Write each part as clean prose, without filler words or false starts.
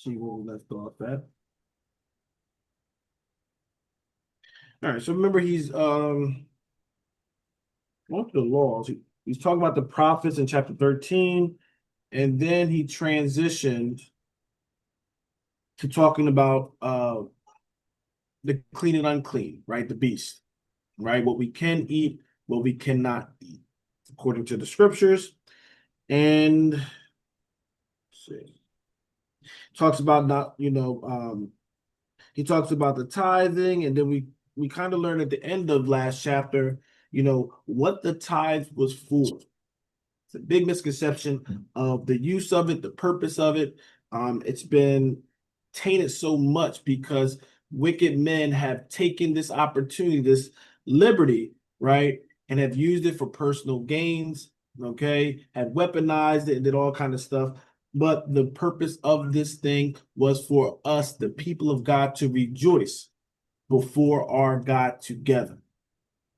see where we left off at. All right, so remember he's going through the laws. He's talking about the prophets in chapter 13, and then he transitioned to talking about the clean and unclean, right? The beast, right? What we can eat, what we cannot eat, according to the scriptures. And let's see, talks about not, he talks about the tithing, and then we kind of learned at the end of last chapter, what the tithe was for. It's a big misconception of the use of it, the purpose of it. It's been tainted so much because wicked men have taken this opportunity, this liberty, right, and have used it for personal gains, okay, have weaponized it and did all kind of stuff. But the purpose of this thing was for us, the people of God, to rejoice before our God together.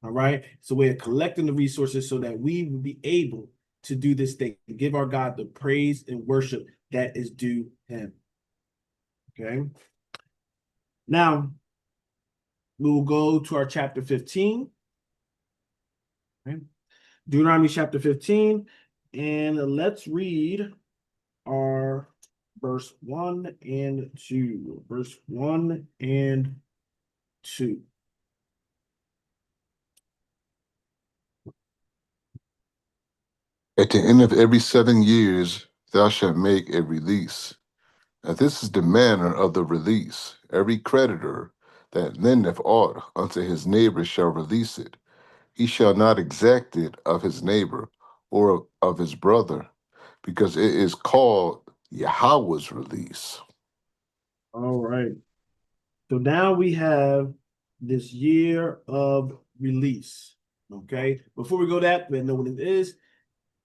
All right. It's a way of collecting the resources so that we will be able to do this thing, to give our God the praise and worship that is due him. Okay. Now, we will go to our chapter 15. Okay. Deuteronomy chapter 15. And let's read our verse 1 and 2. Verse 1 and 2. At the end of every 7 years, thou shalt make a release. And this is the manner of the release. Every creditor that lendeth aught unto his neighbor shall release it. He shall not exact it of his neighbor or of his brother, because it is called Yahweh's release. All right. So now we have this year of release. Okay. Before we go that, we know what it is.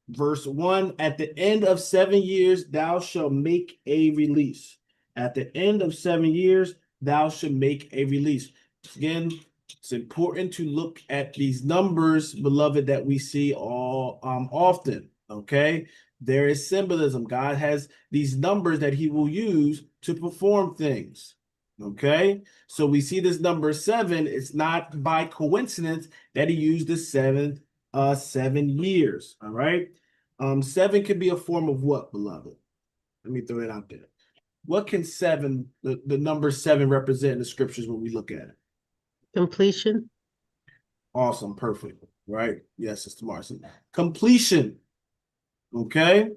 Verse 1, at the end of 7 years, thou shalt make a release. At the end of 7 years, thou shalt make a release. Again, it's important to look at these numbers, beloved, that we see all often. Okay. There is symbolism. God has these numbers that he will use to perform things. Okay. So we see this number 7. It's not by coincidence that he used the 7 years. All right. 7 could be a form of what, beloved? Let me throw it out there. What can the number 7 represent in the scriptures when we look at it? Completion. Awesome, perfect. Right? Yes, Sister Marcy. Completion. Okay.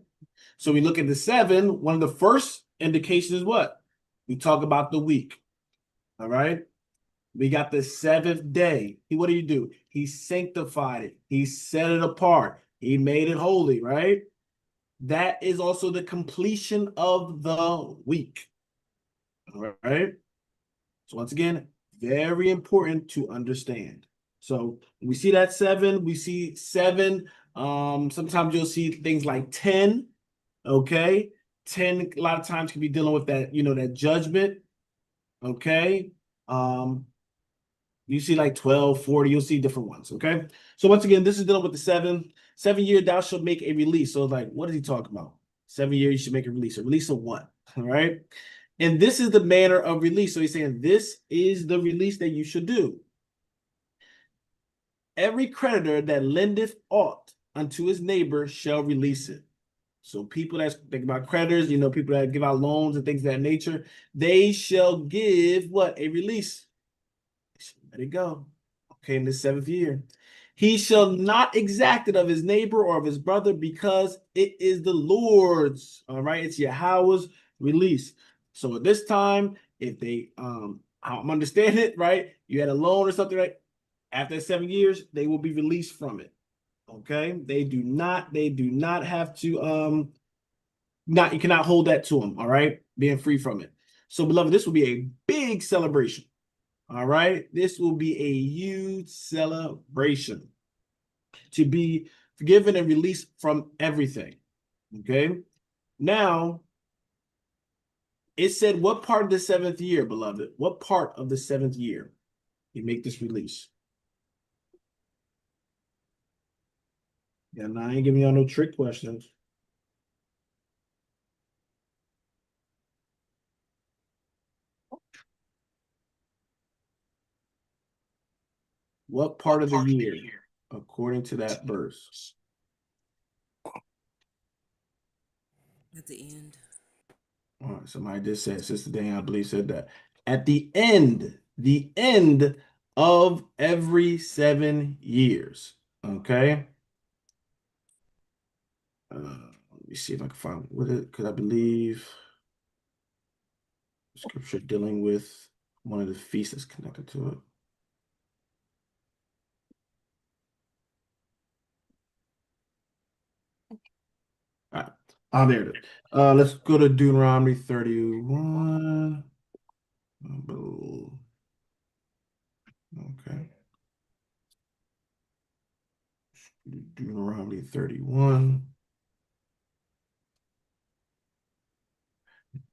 So we look at the 7. One of the first indications is what? We talk about the week. All right. We got the 7th day. What did he do? He sanctified it. He set it apart. He made it holy, right? That is also the completion of the week. All right. So once again, very important to understand. So we see that 7, we see 7. Sometimes you'll see things like 10. Okay. 10 a lot of times can be dealing with that, that judgment. Okay. You see like 12, 40, you'll see different ones. Okay. So once again, this is dealing with the 7. 7 year, thou shalt make a release. So like, what is he talking about? 7 years, you should make a release. A release of what? All right. And this is the manner of release. So he's saying this is the release that you should do. Every creditor that lendeth aught unto his neighbor shall release it. So people that think about creditors, people that give out loans and things of that nature, they shall give what? A release. Let it go. Okay, in the 7th year. He shall not exact it of his neighbor or of his brother, because it is the Lord's. All right, it's Yahweh's release. So at this time, if they I'm understanding it, right? You had a loan or something, right? After 7 years, they will be released from it. Okay, they do not have to you cannot hold that to them. All right, being free from it. So beloved, this will be a big celebration. All right, this will be a huge celebration to be forgiven and released from everything. Okay, now it said, what part of the 7th year, beloved? What part of the 7th year you make this release? Yeah, now I ain't giving y'all no trick questions. What part of the year, according to that verse? At the end. All right, somebody just said, Sister Dan, I believe, said that. At the end of every 7 years. Okay. Let me see if I can find what it, because I believe scripture dealing with one of the feasts that's connected to it. All right. Oh, there it is. Let's go to Deuteronomy 31. Okay. Deuteronomy 31.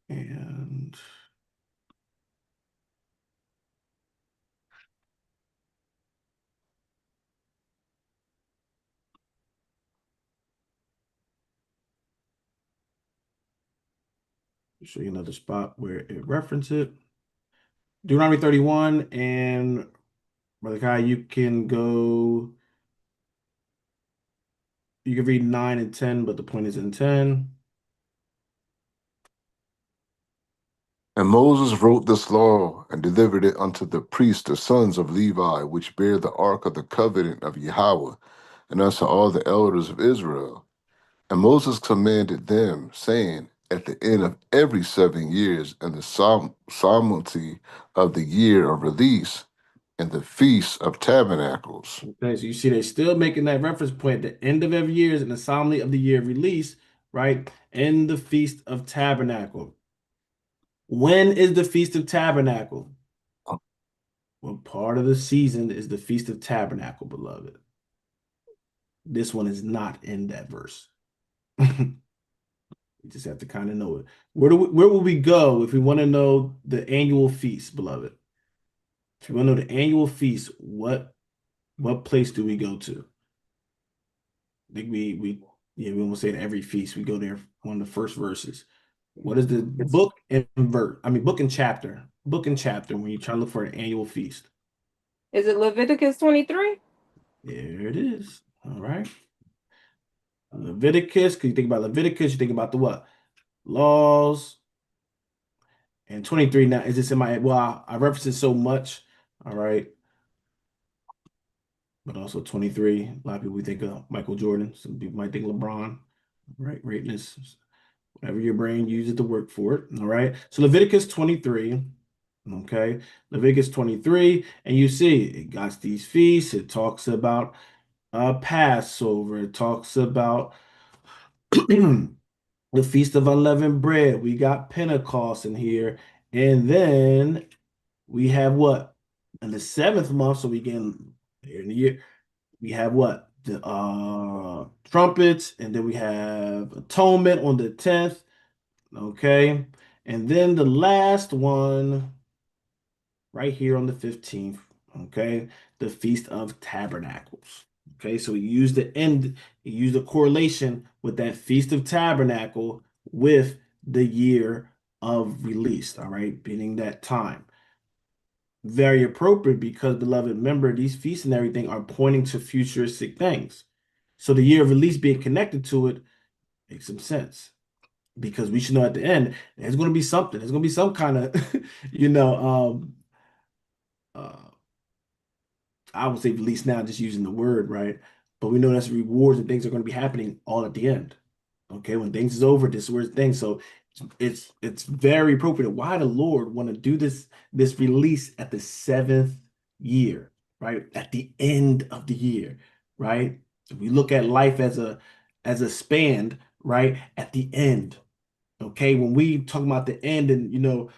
And show you another spot where it references it. Deuteronomy 31, and Brother Kai, you can read 9 and 10, but the point is in 10. And Moses wrote this law and delivered it unto the priests, the sons of Levi, which bear the ark of the covenant of Yahweh, and unto all the elders of Israel. And Moses commanded them, saying, at the end of every 7 years, and the solemnity of the year of release, and the feast of tabernacles. Okay, so you see they're still making that reference point at the end of every year and the solemnity of the year of release, right? And the Feast of Tabernacle. When is the Feast of Tabernacle? What part of the season is the Feast of Tabernacle, beloved? This one is not in that verse. You just have to kind of know it. Where will we go if we want to know the annual feast, beloved? If you want to know the annual feast, what place do we go to? I think we almost say at every feast we go there, one of the first verses. What is the book and book and chapter? Book and chapter when you try to look for an annual feast. Is it Leviticus 23? There it is. All right. Leviticus, because you think about Leviticus, you think about the what? Laws. And 23 now is this in my well, I reference it so much. All right. But also 23. A lot of people we think of Michael Jordan. Some people might think LeBron. Right, greatness. Whatever your brain uses to work for it. All right. So Leviticus 23. Okay. Leviticus 23. And you see it got these feasts. It talks about Passover. It talks about the Feast of Unleavened Bread. We got Pentecost in here. And then we have what? In the 7th month, so we can here in the year, we have what? The trumpets, and then we have atonement on the 10th. Okay. And then the last one right here on the 15th. Okay. The Feast of Tabernacles. Okay. So we use the correlation with that Feast of Tabernacle with the year of release. All right. Being that time. Very appropriate because, beloved, remember these feasts and everything are pointing to futuristic things. So the year of release being connected to it makes some sense because we should know at the end there's going to be something. There's going to be some kind of, you know, uh, I would say release now, just using the word, right? But we know that's rewards and things are going to be happening all at the end. Okay, when things is over, this is where it's things. So it's very appropriate. Why the Lord want to do this release at the 7th year, right? At the end of the year, right? If we look at life as a span, right? At the end. Okay, when we talk about the end and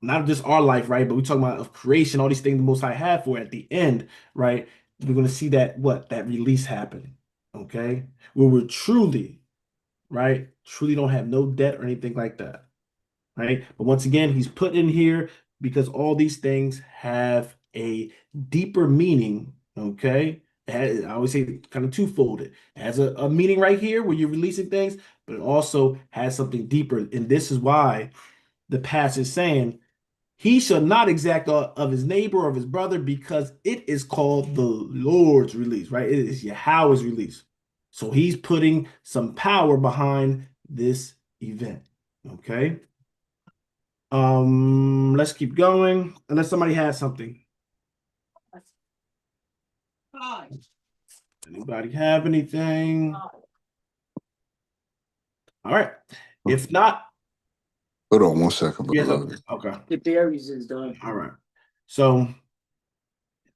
not just our life, right? But we talk about of creation, all these things the Most High have for at the end, right? We're gonna see that release happen. Okay, where we're truly, right? Truly don't have no debt or anything like that, right? But once again, he's put in here because all these things have a deeper meaning. Okay, I always say kind of twofold. It has a meaning right here where you're releasing things, but it also has something deeper. And this is why the passage is saying He shall not exact of his neighbor or of his brother, because it is called the Lord's release, right? It is Yahweh's release. So he's putting some power behind this event. Okay. Let's keep going. Unless somebody has something. Anybody have anything? All right. If not, Hold on 1 second, yes. beloved. Okay. The berries is done. All right. So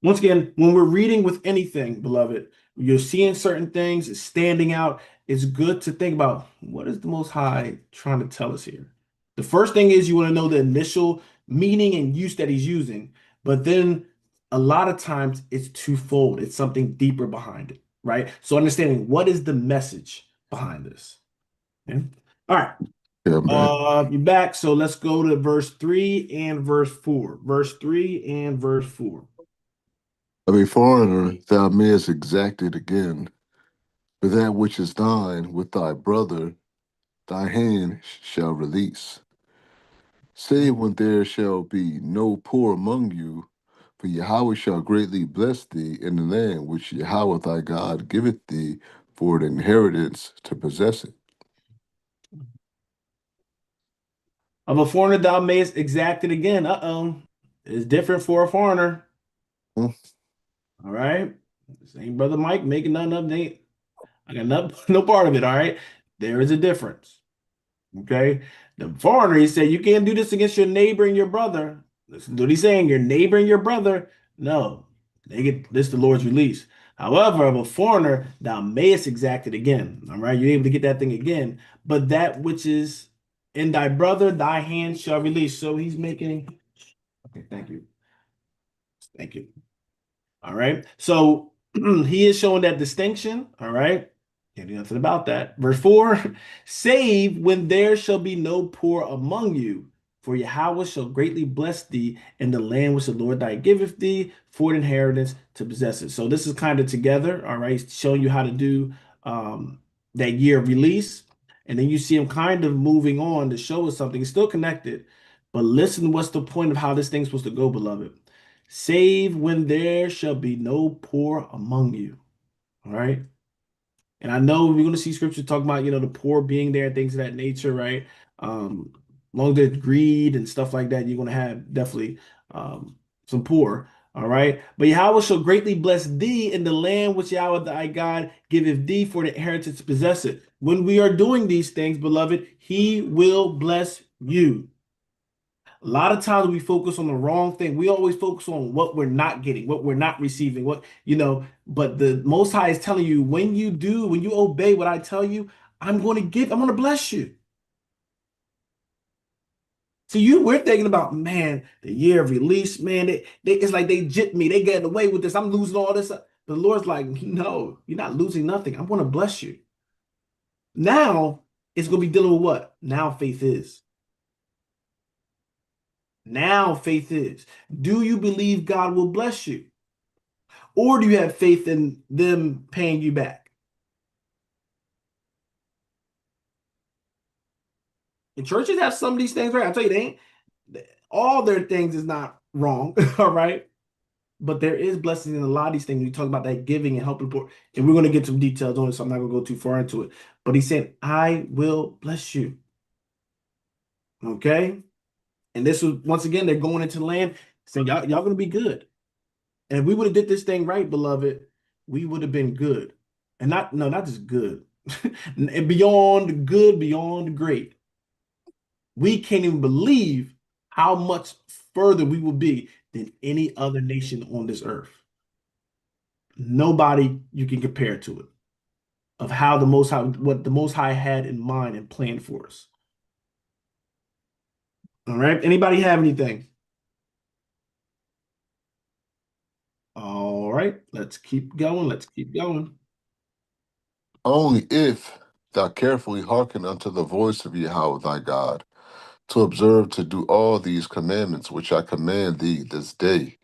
once again, when we're reading with anything, beloved, you're seeing certain things, it's standing out. It's good to think about, what is the Most High trying to tell us here? The first thing is you want to know the initial meaning and use that he's using, but then a lot of times it's twofold. It's something deeper behind it, right? So understanding what is the message behind this. Okay? All right. Yeah, man. You're back. So let's go to verse 3 and verse 4. Verse 3 and verse 4. Of a foreigner thou mayest exact it again, for that which is thine with thy brother, thy hand shall release. Save when there shall be no poor among you, for Yahweh shall greatly bless thee in the land which Yahweh thy God giveth thee for an inheritance to possess it. Of a foreigner thou mayest exact it again. Uh-oh. It's different for a foreigner. Hmm. All right. Same brother Mike making nothing up. I got no part of it. All right. There is a difference. Okay. The foreigner, he said, you can't do this against your neighbor and your brother. Listen to what he's saying. Your neighbor and your brother. No. They get this the Lord's release. However, of a foreigner, thou mayest exact it again. All right. You're able to get that thing again. But that which is in thy brother, thy hand shall release. So he's making. Okay, thank you. Thank you. All right. So he is showing that distinction. All right. Can't do nothing about that. Verse 4, save when there shall be no poor among you, for Yahweh shall greatly bless thee in the land which the Lord thy giveth thee for an inheritance to possess it. So this is kind of together. All right. Showing you how to do that year of release. And then you see him kind of moving on to show us something. It's still connected. But listen, what's the point of how this thing's supposed to go, beloved? Save when there shall be no poor among you. All right. And I know we're going to see scripture talk about, the poor being there, things of that nature, right? Long as there's greed and stuff like that, you're going to have definitely some poor. All right. But Yahweh shall greatly bless thee in the land which Yahweh thy God giveth thee for the inheritance to possess it. When we are doing these things, beloved, he will bless you. A lot of times we focus on the wrong thing. We always focus on what we're not getting, what we're not receiving, but the Most High is telling you, when you obey what I tell you, I'm going to bless you. So we're thinking about, man, the year of release, man, it's like they jipped me. They get away with this. I'm losing all this. The Lord's like, no, you're not losing nothing. I'm going to bless you. Now it's going to be dealing with what? Now faith is. Now faith is. Do you believe God will bless you? Or do you have faith in them paying you back? And churches have some of these things right. I'll tell you, they ain't all their things is not wrong, all right? But there is blessings in a lot of these things. We talk about that giving and helping poor, and we're going to get some details on it, so I'm not going to go too far into it. But he said, I will bless you. Okay? And this was, once again, they're going into the land saying, y'all going to be good. And if we would have did this thing right, beloved, we would have been good. And not just good. And beyond good, beyond great. We can't even believe how much further we will be than any other nation on this earth. Nobody you can compare to it. Of how what the Most High had in mind and planned for us. All right. Anybody have anything? All right. Let's keep going. Let's keep going. Only if thou carefully hearken unto the voice of Yahweh thy God, to observe to do all these commandments which I command thee this day.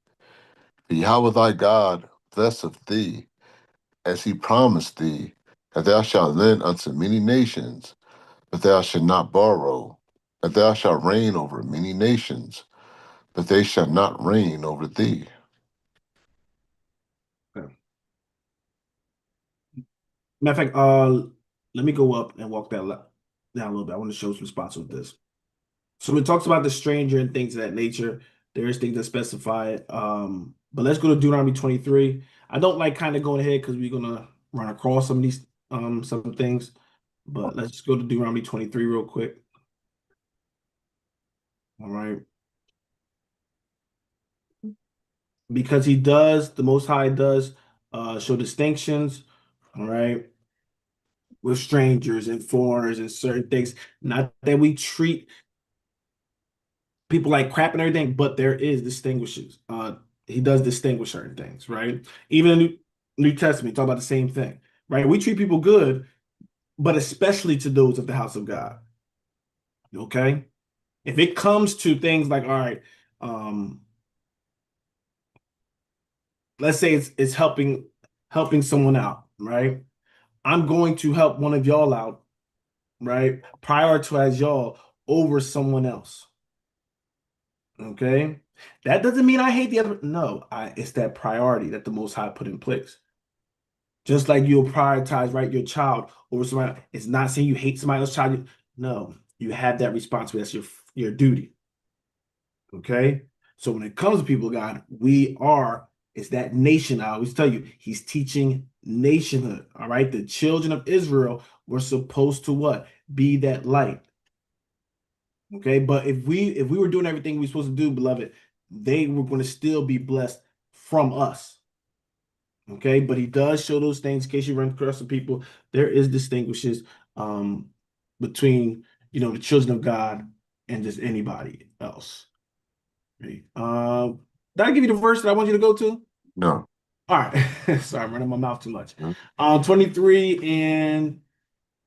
For Yahweh thy God blesseth thee, as he promised thee, that thou shalt lend unto many nations, but thou shalt not borrow, that thou shalt reign over many nations, but they shall not reign over thee. Okay. Matter of fact, let me go up and walk down a little bit. I want to show some spots with this. So it talks about the stranger and things of that nature. There's things that specify it. But let's go to Deuteronomy 23. I don't like kind of going ahead because we're gonna run across some of these some things. But let's just go to Deuteronomy 23 real quick. All right. Because he does, the Most High does show distinctions, all right, with strangers and foreigners and certain things. Not that we treat people like crap and everything, but there is distinguishes. He does distinguish certain things, right? Even in New Testament, talk about the same thing, right? We treat people good, but especially to those of the house of God. Okay. If it comes to things like, all right, let's say it's helping someone out, right? I'm going to help one of y'all out, right? Prioritize y'all over someone else. Okay. That doesn't mean I hate the other. No, it's that priority that the Most High put in place. Just like you'll prioritize, right, your child over somebody. It's not saying you hate somebody else's child. No, you have that responsibility. That's your duty. Okay. So when it comes to people of God, it's that nation. I always tell you, he's teaching nationhood. All right. The children of Israel were supposed to what? Be that light. Okay. But if we were doing everything we were supposed to do, beloved, they were going to still be blessed from us. Okay. But he does show those things in case you run across some people. There is distinguishes between the children of God and just anybody else. Right. Did I give you the verse that I want you to go to? No. All right. Sorry, I'm running my mouth too much. Mhm. 23 and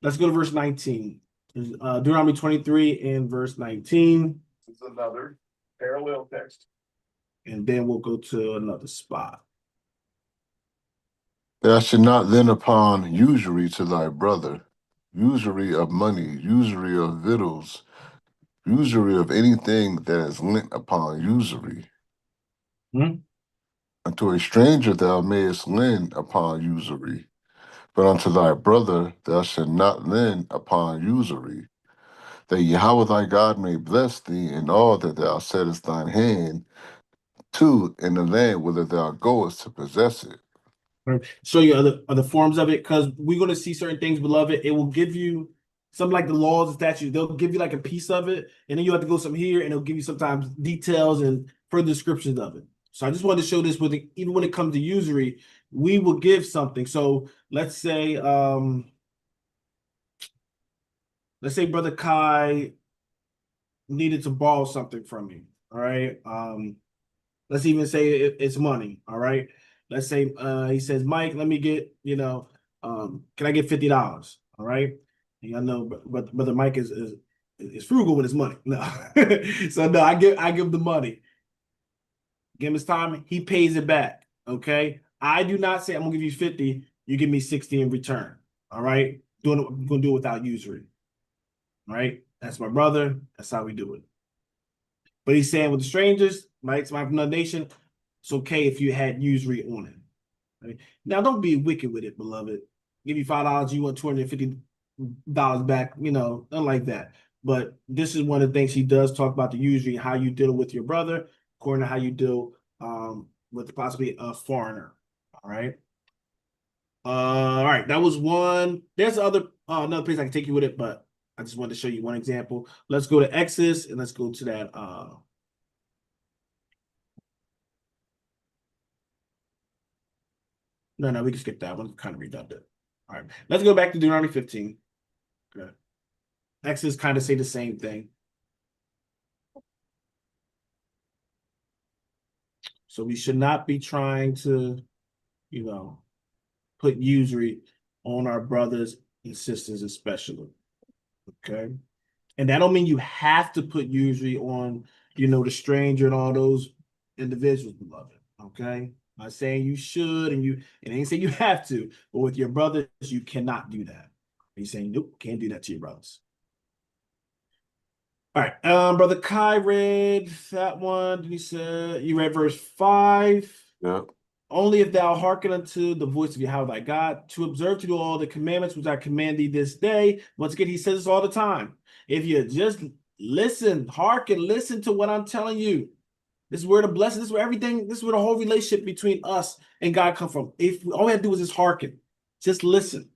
let's go to verse 19. Deuteronomy 23 and verse 19. This is another parallel text. And then we'll go to another spot. Thou should not lend upon usury to thy brother, usury of money, usury of victuals, usury of anything that is lent upon usury. Hmm? Unto a stranger thou mayest lend upon usury, but unto thy brother thou shalt not lend upon usury, that Yahweh thy God may bless thee in all that thou settest thine hand to in the land whither thou goest to possess it. Show you other forms of it because we're going to see certain things, beloved. It will give you something like the laws and statutes. They'll give you like a piece of it, and then you have to go some here, and it'll give you sometimes details and further descriptions of it. So I just wanted to show this even when it comes to usury, we will give something. So let's say Brother Kai needed to borrow something from me. All right. Let's even say it's money. All right. Let's say he says, Mike, let me get, can I get $50? All right. And I know, but Brother Mike is frugal with his money. No. So no, I give the money. Give him his time, he pays it back. Okay. I do not say I'm gonna give you 50, you give me 60 in return. All right. I'm gonna do it without usury. All right. That's my brother. That's how we do it. But he's saying with the strangers, right? Somebody from another nation, it's okay if you had usury on it. Right? Now, don't be wicked with it, beloved. Give you $5, you want $250 back, nothing like that. But this is one of the things he does talk about the usury, how you deal with your brother, according to how you deal with possibly a foreigner. All right. All right, that was one. There's another place I can take you with it, but I just wanted to show you one example. Let's go to Exodus and let's go to that. No, we can skip that one. It's kind of redundant. All right, let's go back to Deuteronomy 15. Good. Exodus kind of say the same thing. So we should not be trying to, put usury on our brothers and sisters, especially. Okay. And that don't mean you have to put usury on, the stranger and all those individuals, beloved. Okay. I'm not saying you should, it ain't saying you have to, but with your brothers, you cannot do that. He's saying, nope, can't do that to your brothers. All right. Brother Kai read that one. He said you read verse 5. Yeah. Only if thou hearken unto the voice of Yahweh thy God, to observe to do all the commandments which I command thee this day. Once again, he says this all the time. If you just listen, hearken, listen to what I'm telling you. This is where the blessing, this is where everything, this is where the whole relationship between us and God come from. If all we have to do is just hearken, just listen.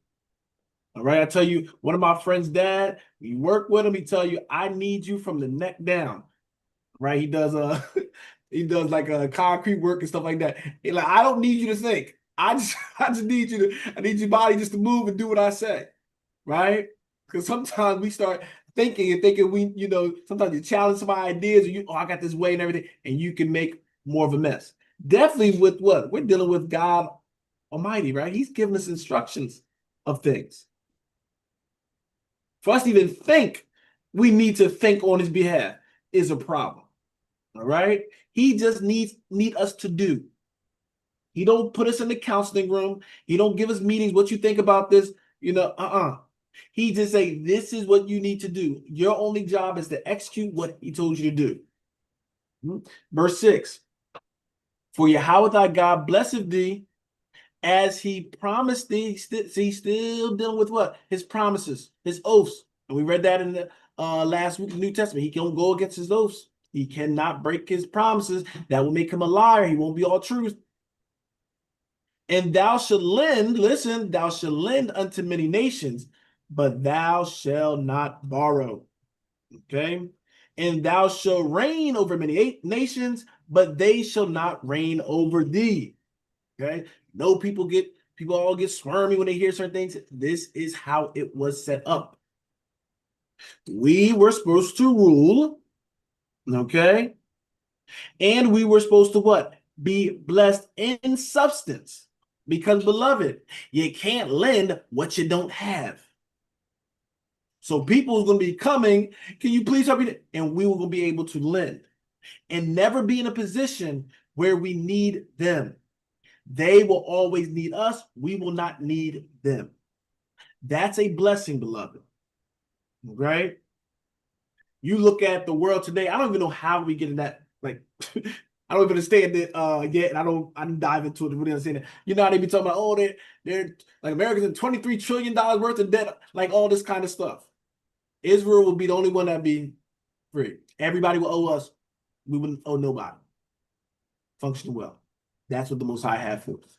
All right. I tell you, one of my friends' dad, you work with him, he tell you, I need you from the neck down. Right? He does he does like concrete work and stuff like that. He like, I don't need you to think. I just need you to, I need your body just to move and do what I say. Right? Because sometimes we start thinking we, sometimes you challenge some ideas, or I got this way and everything, and you can make more of a mess. Definitely with what? We're dealing with God Almighty, right? He's giving us instructions of things. For us to even think, we need to think on his behalf is a problem. All right. He just need us to do. He don't put us in the counseling room. He don't give us meetings. What you think about this? He just say, this is what you need to do. Your only job is to execute what he told you to do. Verse 6. For Yahweh thy God blesseth thee as he promised thee. He's still dealing with what? His promises, his oaths. And we read that in the last week of the New Testament. He can't go against his oaths. He cannot break his promises. That will make him a liar. He won't be all truth. And thou shalt lend, listen, thou shalt lend unto many nations, but thou shalt not borrow. Okay? And thou shalt reign over many nations, but they shall not reign over thee. Okay? No, people all get squirmy when they hear certain things. This is how it was set up. We were supposed to rule, okay? And we were supposed to what? Be blessed in substance. Because, beloved, you can't lend what you don't have. So people is going to be coming, can you please help me? And we will be able to lend and never be in a position where we need them. They will always need us. We will not need them. That's a blessing, beloved. Right? You look at the world today, I don't even know how we get in that, like, I don't even understand it yet, and I didn't dive into it to really understand it. You know how they be talking about, oh, they're like America's in $23 trillion worth of debt, like all this kind of stuff. Israel will be the only one that be free. Everybody will owe us. We wouldn't owe nobody. Functioning well. That's what the Most High had for us.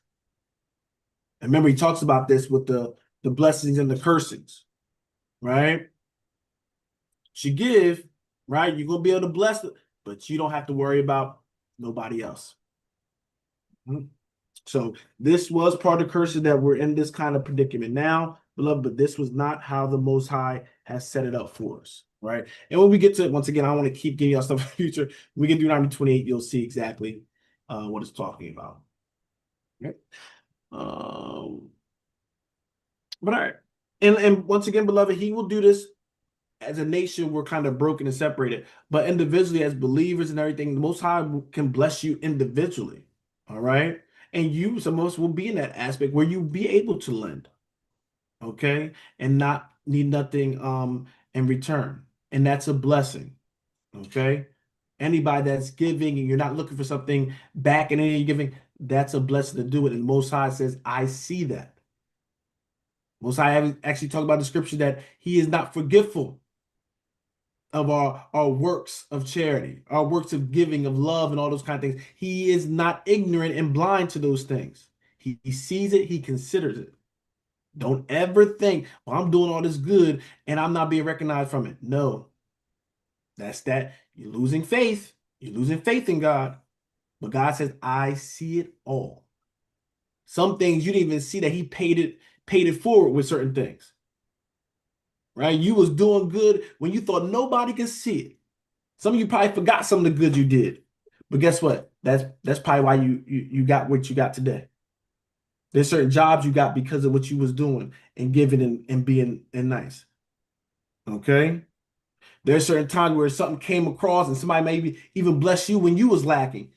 And remember, he talks about this with the blessings and the cursings, right? You give, right? You're going to be able to bless it, but you don't have to worry about nobody else. So this was part of the curses that we're in this kind of predicament now, beloved, but this was not how the Most High has set it up for us, right? And when we get to it, once again, I want to keep giving y'all stuff in the future. When we get to Deuteronomy 28, you'll see exactly what it's talking about. Okay. But all right. And once again, beloved, he will do this. As a nation, we're kind of broken and separated, but individually, as believers and everything, the Most High can bless you individually. All right. And you, some of us will be in that aspect where you be able to lend, okay, and not need nothing in return. And that's a blessing. Okay. Anybody that's giving and you're not looking for something back in any giving, that's a blessing to do it. And Most High says, I see that. Most High actually talked about the scripture that he is not forgetful of our works of charity, our works of giving, of love, and all those kind of things. He is not ignorant and blind to those things. He sees it, he considers it. Don't ever think, well, I'm doing all this good and I'm not being recognized from it. No. That's that. You're losing faith. You're losing faith in God. But God says, I see it all. Some things you didn't even see that he paid it forward with certain things. Right? You was doing good when you thought nobody could see it. Some of you probably forgot some of the good you did. But guess what? That's probably why you got what you got today. There's certain jobs you got because of what you was doing and giving and being and nice. Okay? There's certain times where something came across and somebody maybe even bless you when you was lacking.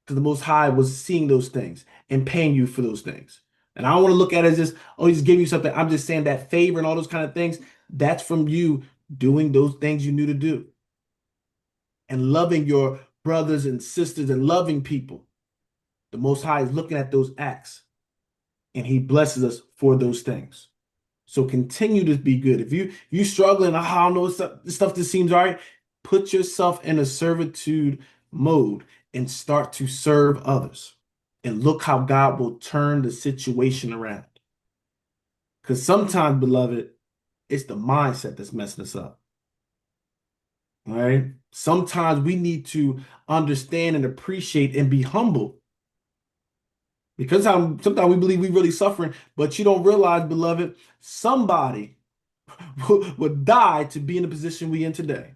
Because the Most High was seeing those things and paying you for those things. And I don't want to look at it as just, oh, he's giving you something. I'm just saying that favor and all those kind of things, that's from you doing those things you knew to do. and loving your brothers and sisters and loving people. The Most High is looking at those acts, and he blesses us for those things. So continue to be good. If you struggling, I don't know, stuff that seems all right, put yourself in a servitude mode and start to serve others. And look how God will turn the situation around. Because sometimes, beloved, it's the mindset that's messing us up. All right. Sometimes we need to understand and appreciate and be humble. Because sometimes we believe we're really suffering, but you don't realize, beloved, somebody would die to be in the position we in today.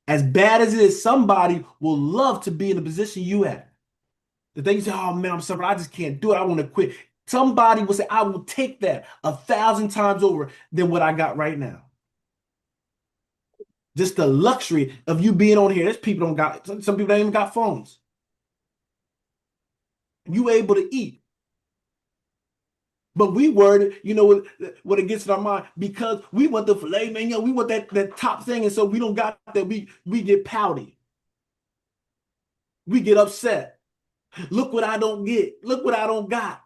As bad as it is, somebody will love to be in the position you at. The thing you say, oh man, I'm suffering, I just can't do it, I want to quit. Somebody will say, I will take that 1,000 times over than what I got right now. Just the luxury of you being on here. There's people don't got, some people don't even got phones. You able to eat. But we worried, you know, what it gets in our mind, because we want the filet mignon, we want that top thing, and so we don't got that, we get pouty. We get upset. Look what I don't get. Look what I don't got.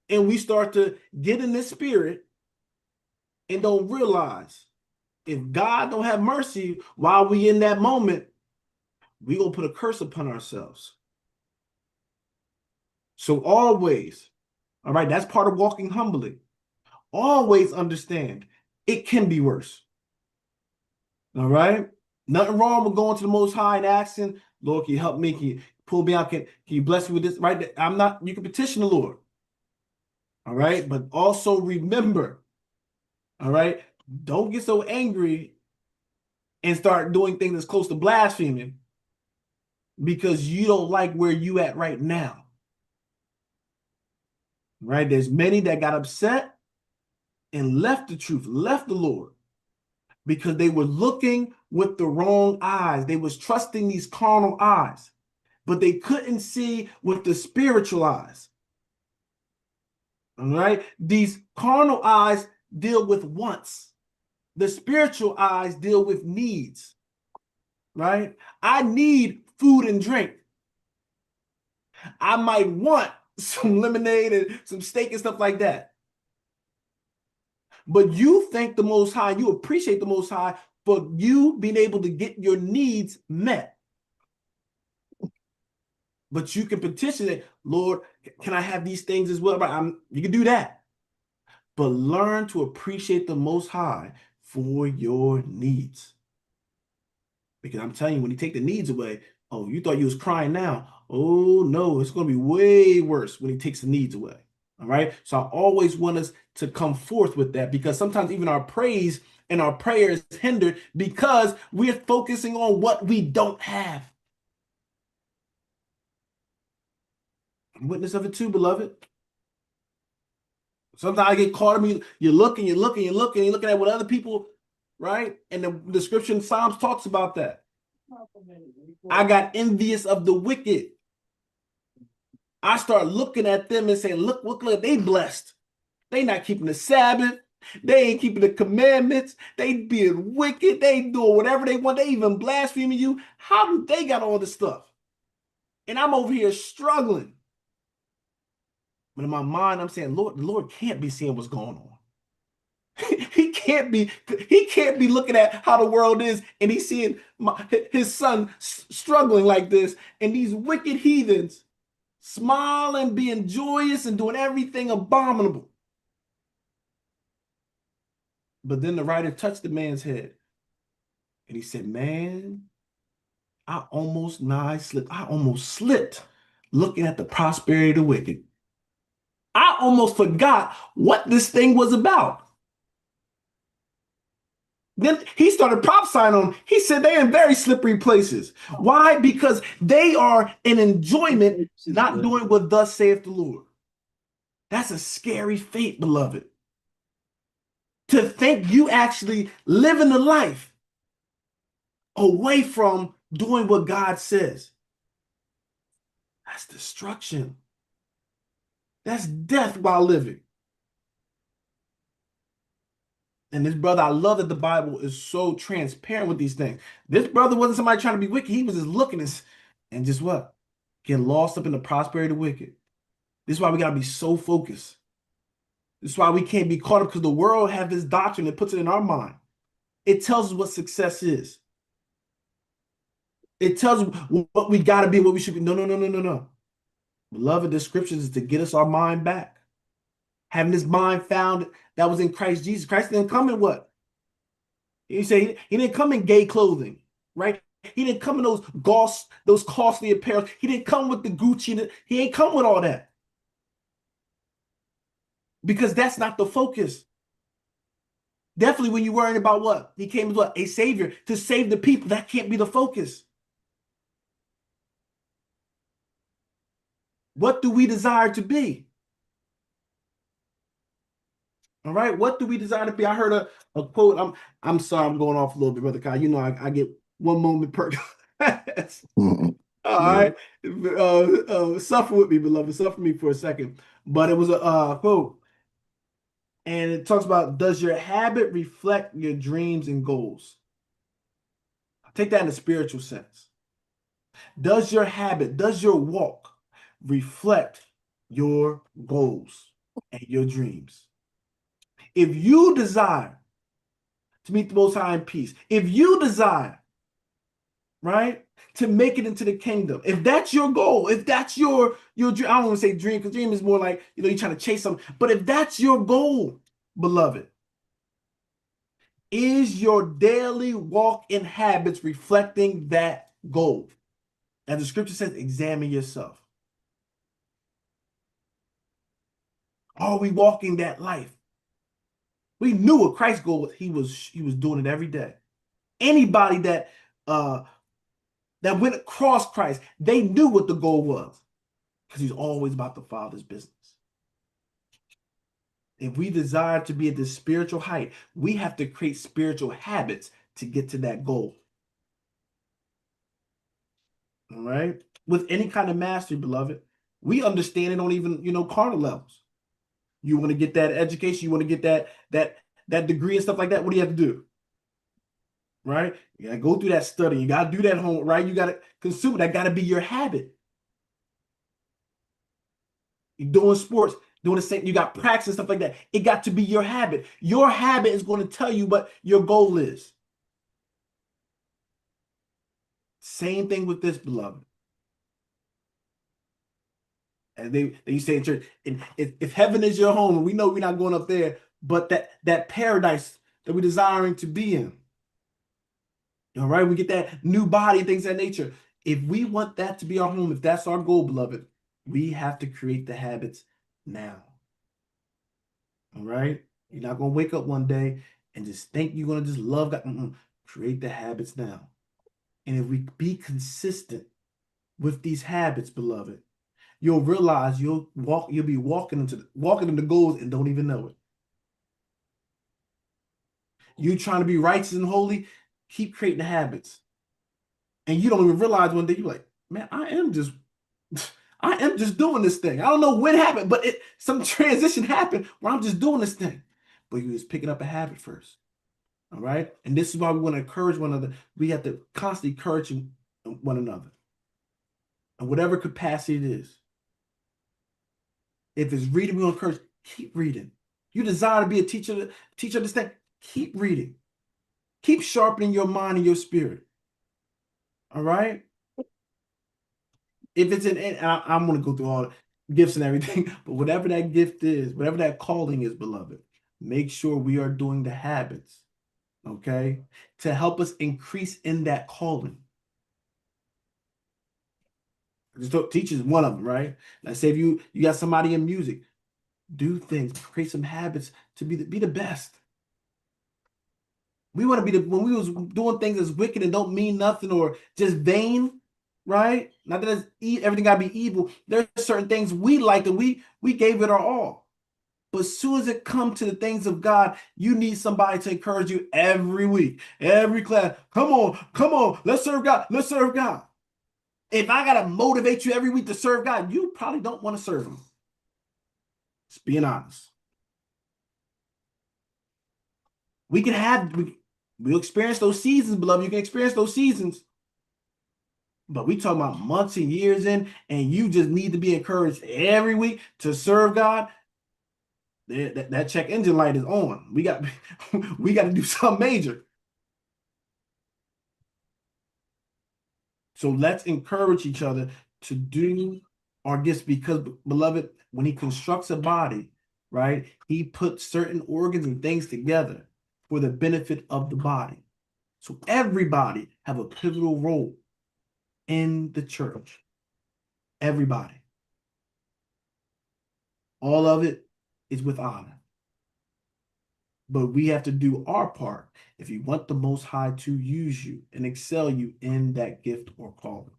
And we start to get in this spirit and don't realize if God don't have mercy while we in that moment, we gonna put a curse upon ourselves. So always, all right, that's part of walking humbly. Always understand it can be worse. All right? Nothing wrong with going to the Most High and asking, Lord, can you help me? Can you pull me out? Can you bless me with this? Right? I'm not, you can petition the Lord. All right? But also remember, all right, don't get so angry and start doing things that's close to blaspheming because you don't like where you at right now. Right? There's many that got upset and left the truth, left the Lord, because they were looking with the wrong eyes. They was trusting these carnal eyes, but they couldn't see with the spiritual eyes. All right? These carnal eyes deal with wants. The spiritual eyes deal with needs. Right? I need food and drink. I might want some lemonade and some steak and stuff like that. But you thank the Most High, you appreciate the Most High for you being able to get your needs met. But you can petition it, Lord, can I have these things as well? You can do that. But learn to appreciate the Most High for your needs. Because I'm telling you, when you take the needs away, oh, you thought you was crying now. Oh, no, it's going to be way worse when he takes the needs away. All right. So I always want us to come forth with that, because sometimes even our praise and our prayer is hindered because we're focusing on what we don't have. I'm a witness of it too, beloved. Sometimes I get caught in me. You're looking at what other people, right? And the scripture in Psalms talks about that. I got envious of the wicked. I start looking at them and saying, look, they blessed. They not keeping the Sabbath. They ain't keeping the commandments. They being wicked. They doing whatever they want. They even blaspheming you. How do they got all this stuff? And I'm over here struggling. But in my mind, I'm saying, Lord, the Lord can't be seeing what's going on. He can't be looking at how the world is, and he's seeing his son struggling like this, and these wicked heathens smiling, being joyous, and doing everything abominable. But then the writer touched the man's head, and he said, man, I almost slipped looking at the prosperity of the wicked. I almost forgot what this thing was about. Then he started prophesying on. He said they're in very slippery places. Why? Because they are in enjoyment, not doing what thus saith the Lord. That's a scary fate, beloved. To think you actually living the life away from doing what God says. That's destruction. That's death while living. And this brother, I love that the Bible is so transparent with these things. This brother wasn't somebody trying to be wicked. He was just looking and just what? Get lost up in the prosperity of the wicked. This is why we got to be so focused. This is why we can't be caught up, because the world have this doctrine that puts it in our mind. It tells us what success is. It tells us what we got to be, what we should be. No, no, no, no, no, no. Beloved, the scriptures is to get us our mind back. Having this mind found that was in Christ Jesus. Christ didn't come in what? You say he didn't come in gay clothing, right? He didn't come in those costly apparel. He didn't come with the Gucci. He ain't come with all that. Because that's not the focus. Definitely when you're worrying about what? He came as what? A savior to save the people. That can't be the focus. What do we desire to be? All right. What do we desire to be? I heard a quote. I'm sorry, I'm going off a little bit, Brother Kyle. You know, I get one moment per class. All right. Suffer with me, beloved. Suffer me for a second. But it was a quote. And it talks about, does your habit reflect your dreams and goals? Take that in a spiritual sense. Does your habit, does your walk reflect your goals and your dreams? If you desire to meet the Most High in peace, if you desire, right, to make it into the kingdom, if that's your goal, if that's your dream, I don't want to say dream, because dream is more like, you know, you're trying to chase something, but if that's your goal, beloved, is your daily walk and habits reflecting that goal? As the scripture says, examine yourself. Are we walking that life? We knew what Christ's goal was. He was doing it every day. Anybody that went across Christ, they knew what the goal was, because he's always about the Father's business. If we desire to be at this spiritual height, we have to create spiritual habits to get to that goal. All right? With any kind of mastery, beloved, we understand it on even, carnal levels. You want to get that education, you want to get that degree and stuff like that, what do you have to do? Right? You got to go through that study. You got to do that homework, right? You got to consume it. That got to be your habit. You're doing sports, doing the same. You got practice and stuff like that. It got to be your habit. Your habit is going to tell you what your goal is. Same thing with this, beloved. And they say in church, if heaven is your home, and we know we're not going up there, but that paradise that we're desiring to be in. All right, we get that new body and things of that nature. If we want that to be our home, if that's our goal, beloved, we have to create the habits now. All right? You're not going to wake up one day and just think you're going to just love God. Create the habits now. And if we be consistent with these habits, beloved, you'll realize you'll be walking into goals and don't even know it. You trying to be righteous and holy, keep creating the habits. And you don't even realize one day you're like, man, I am just doing this thing. I don't know when it happened, but some transition happened where I'm just doing this thing. But you was picking up a habit first. All right? And this is why we want to encourage one another. We have to constantly encourage one another. In whatever capacity it is. If it's reading, we want to encourage, keep reading. You desire to be a teacher this thing, keep reading. Keep sharpening your mind and your spirit. All right? If it's I'm going to go through all the gifts and everything, but whatever that gift is, whatever that calling is, beloved, make sure we are doing the habits, okay, to help us increase in that calling. Teachers is one of them, right? Let's say if you got somebody in music, do things, create some habits to be the best. We want to be when we was doing things as wicked and don't mean nothing or just vain, right? Not that everything got to be evil. There's certain things we liked and we gave it our all. But as soon as it comes to the things of God, you need somebody to encourage you every week, every class. Come on, let's serve God, let's serve God. If I got to motivate you every week to serve God, you probably don't want to serve him. Just being honest. We can have, we'll experience those seasons, beloved. You can experience those seasons. But we talking about months and years in, and you just need to be encouraged every week to serve God. That check engine light is on. We got to do something major. So let's encourage each other to do our gifts, because, beloved, when he constructs a body, right, he puts certain organs and things together for the benefit of the body. So everybody have a pivotal role in the church. Everybody. All of it is with honor. But we have to do our part if you want the Most High to use you and excel you in that gift or calling,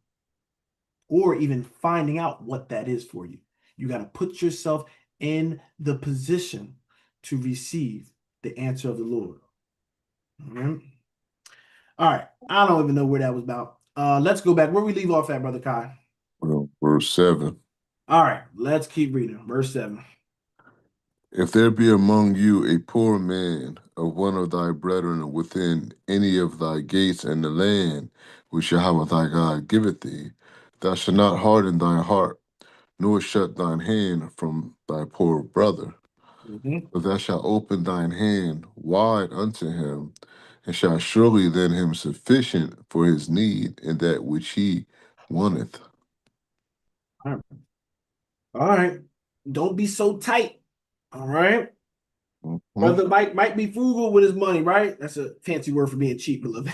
or even finding out what that is for you. You got to put yourself in the position to receive the answer of the Lord. All right. I don't even know where that was about. Let's go back where we leave off at, Brother Kai. Verse 7. All right, let's keep reading. Verse 7. If there be among you a poor man of one of thy brethren within any of thy gates in the land which Yahweh thy God giveth thee, thou shalt not harden thine heart, nor shut thine hand from thy poor brother. But thou shalt open thine hand wide unto him, and shalt surely lend him sufficient for his need in that which he wanteth. All right. Don't be so tight. All right. Brother might be frugal with his money, right? That's a fancy word for being cheap, beloved.